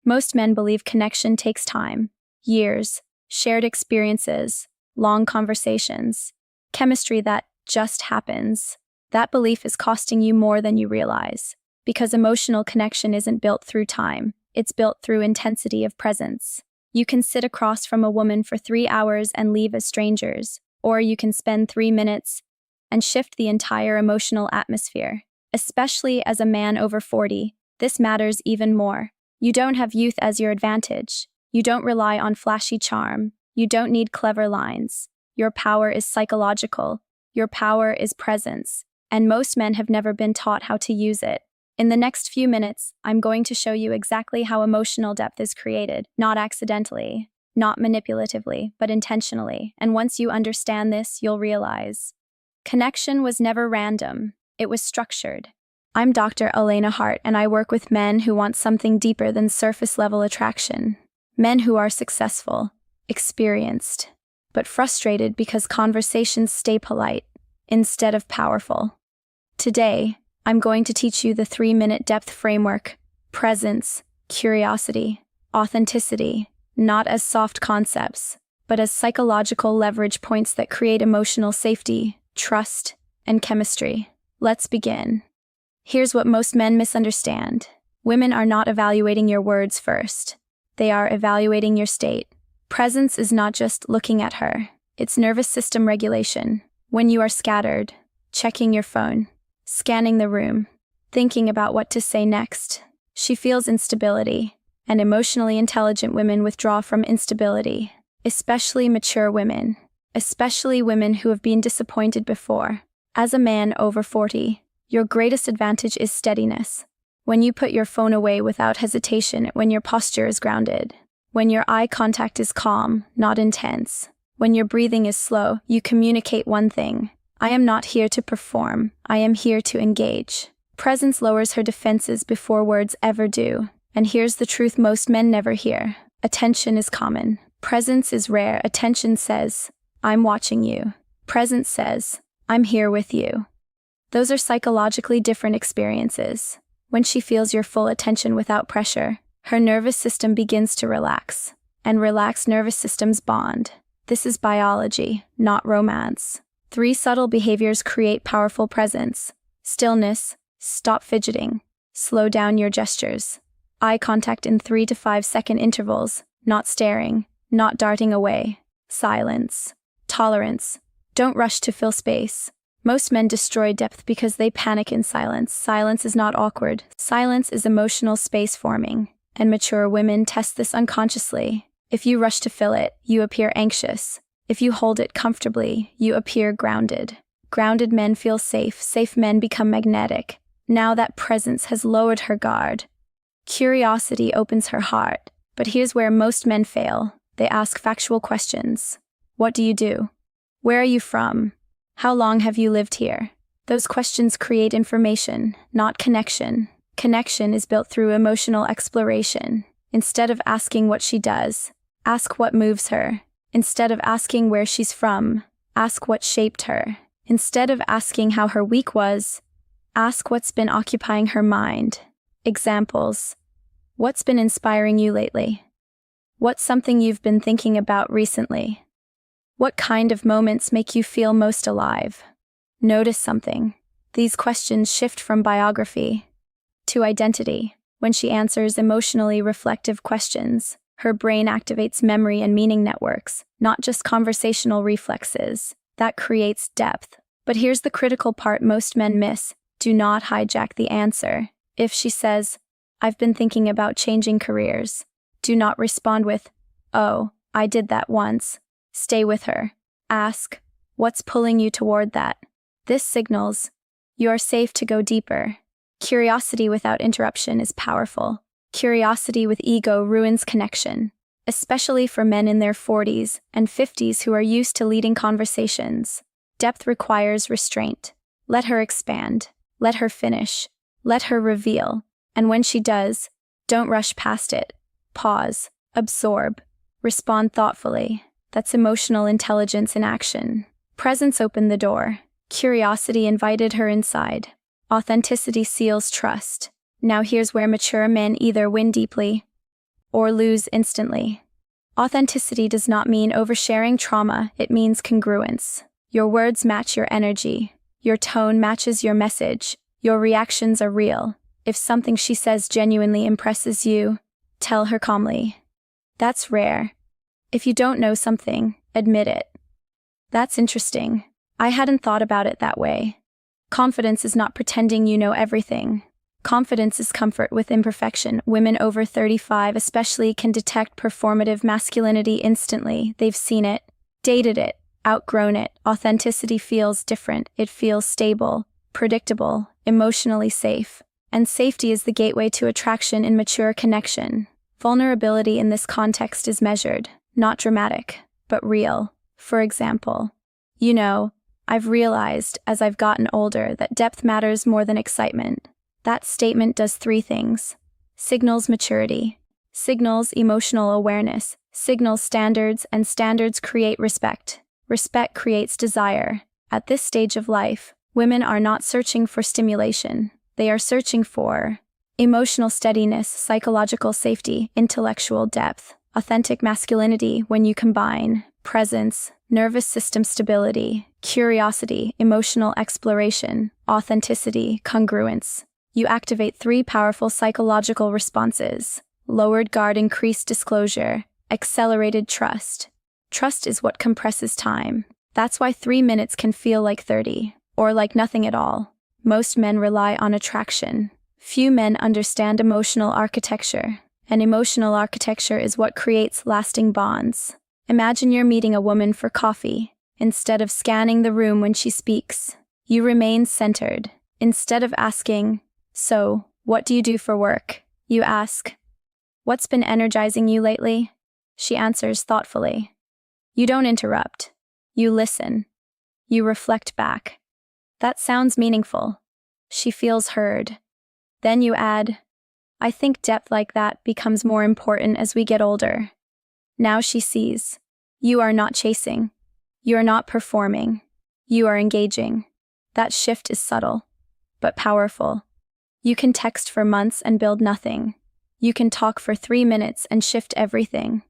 Most men believe connection takes time, years, shared experiences, long conversations, chemistry that just happens. That belief is costing you more than you realize, because emotional connection isn't built through time, it's built through intensity of presence. You can sit across from a woman for 3 hours and leave as strangers, or you can spend 3 minutes and shift the entire emotional atmosphere. Especially as a man over 40, this matters even more. You don't have youth as your advantage. You don't rely on flashy charm. You don't need clever lines. Your power is psychological. Your power is presence. And most men have never been taught how to use it. In the next few minutes, I'm going to show you exactly how emotional depth is created, not accidentally, not manipulatively, but intentionally. And once you understand this, you'll realize connection was never random. It was structured. I'm Dr. Elena Hart, and I work with men who want something deeper than surface-level attraction. Men who are successful, experienced, but frustrated because conversations stay polite instead of powerful. Today, I'm going to teach you the 3-minute depth framework: presence, curiosity, authenticity, not as soft concepts, but as psychological leverage points that create emotional safety, trust, and chemistry. Let's begin. Here's what most men misunderstand. Women are not evaluating your words first. They are evaluating your state. Presence is not just looking at her. It's nervous system regulation. When you are scattered, checking your phone, scanning the room, thinking about what to say next, she feels instability, and emotionally intelligent women withdraw from instability, especially mature women, especially women who have been disappointed before. As a man over 40, your greatest advantage is steadiness. When you put your phone away without hesitation, when your posture is grounded, when your eye contact is calm, not intense, when your breathing is slow, you communicate one thing: I am not here to perform, I am here to engage. Presence lowers her defenses before words ever do. And here's the truth most men never hear. Attention is common. Presence is rare. Attention says, I'm watching you. Presence says, I'm here with you. Those are psychologically different experiences. When she feels your full attention without pressure, her nervous system begins to relax, and relaxed nervous systems bond. This is biology, not romance. 3 subtle behaviors create powerful presence: stillness, stop fidgeting, slow down your gestures, eye contact in 3 to 5 second intervals, not staring, not darting away, silence, tolerance, don't rush to fill space. Most men destroy depth because they panic in silence. Silence is not awkward. Silence is emotional space forming, and mature women test this unconsciously. If you rush to fill it, you appear anxious. If you hold it comfortably, you appear grounded. Grounded men feel safe. Safe men become magnetic. Now that presence has lowered her guard. Curiosity opens her heart. But here's where most men fail. They ask factual questions. What do you do? Where are you from? How long have you lived here? Those questions create information, not connection. Connection is built through emotional exploration. Instead of asking what she does, ask what moves her. Instead of asking where she's from, ask what shaped her. Instead of asking how her week was, ask what's been occupying her mind. Examples: what's been inspiring you lately? What's something you've been thinking about recently? What kind of moments make you feel most alive? Notice something. These questions shift from biography to identity. When she answers emotionally reflective questions, her brain activates memory and meaning networks, not just conversational reflexes. That creates depth. But here's the critical part most men miss. Do not hijack the answer. If she says, I've been thinking about changing careers, do not respond with, oh, I did that once. Stay with her. Ask, what's pulling you toward that? This signals, you are safe to go deeper. Curiosity without interruption is powerful. Curiosity with ego ruins connection, especially for men in their 40s and 50s who are used to leading conversations. Depth requires restraint. Let her expand. Let her finish. Let her reveal. And when she does, don't rush past it. Pause. Absorb. Respond thoughtfully. That's emotional intelligence in action. Presence opened the door. Curiosity invited her inside. Authenticity seals trust. Now here's where mature men either win deeply or lose instantly. Authenticity does not mean oversharing trauma, it means congruence. Your words match your energy. Your tone matches your message. Your reactions are real. If something she says genuinely impresses you, tell her calmly. That's rare. If you don't know something, admit it. That's interesting. I hadn't thought about it that way. Confidence is not pretending you know everything. Confidence is comfort with imperfection. Women over 35 especially can detect performative masculinity instantly. They've seen it, dated it, outgrown it. Authenticity feels different. It feels stable, predictable, emotionally safe. And safety is the gateway to attraction in mature connection. Vulnerability in this context is measured, not dramatic, but real. For example, I've realized as I've gotten older that depth matters more than excitement. That statement does three things. Signals maturity, signals emotional awareness, signals standards, and standards create respect. Respect creates desire. At this stage of life, women are not searching for stimulation. They are searching for emotional steadiness, psychological safety, intellectual depth, authentic masculinity. When you combine presence, nervous system stability, curiosity, emotional exploration, authenticity, congruence, you activate three powerful psychological responses: lowered guard, increased disclosure, accelerated trust. Trust is what compresses time. That's why 3 minutes can feel like 30, or like nothing at all. Most men rely on attraction. Few men understand emotional architecture, and emotional architecture is what creates lasting bonds. Imagine you're meeting a woman for coffee. Instead of scanning the room when she speaks, you remain centered. Instead of asking, "So, what do you do for work?" you ask, "What's been energizing you lately?" She answers thoughtfully. You don't interrupt. You listen. You reflect back. That sounds meaningful. She feels heard. Then you add, "I think depth like that becomes more important as we get older." Now she sees. You are not chasing. You are not performing. You are engaging. That shift is subtle, but powerful. You can text for months and build nothing. You can talk for 3 minutes and shift everything.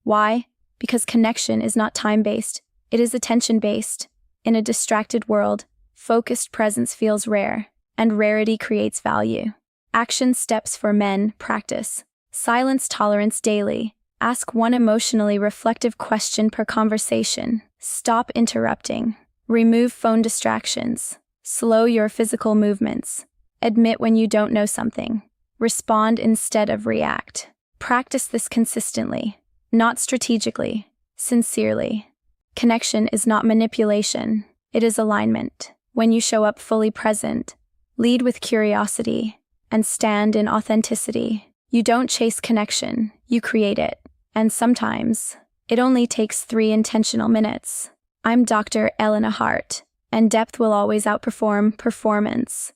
Why? Because connection is not time-based, it is attention-based. In a distracted world, focused presence feels rare, and rarity creates value. Action steps for men: practice silence tolerance daily. Ask one emotionally reflective question per conversation. Stop interrupting. Remove phone distractions. Slow your physical movements. Admit when you don't know something. Respond instead of react. Practice this consistently, not strategically, sincerely. Connection is not manipulation, it is alignment. When you show up fully present, lead with curiosity, and stand in authenticity, you don't chase connection, you create it. And sometimes, it only takes 3 intentional minutes. I'm Dr. Elena Hart, and depth will always outperform performance.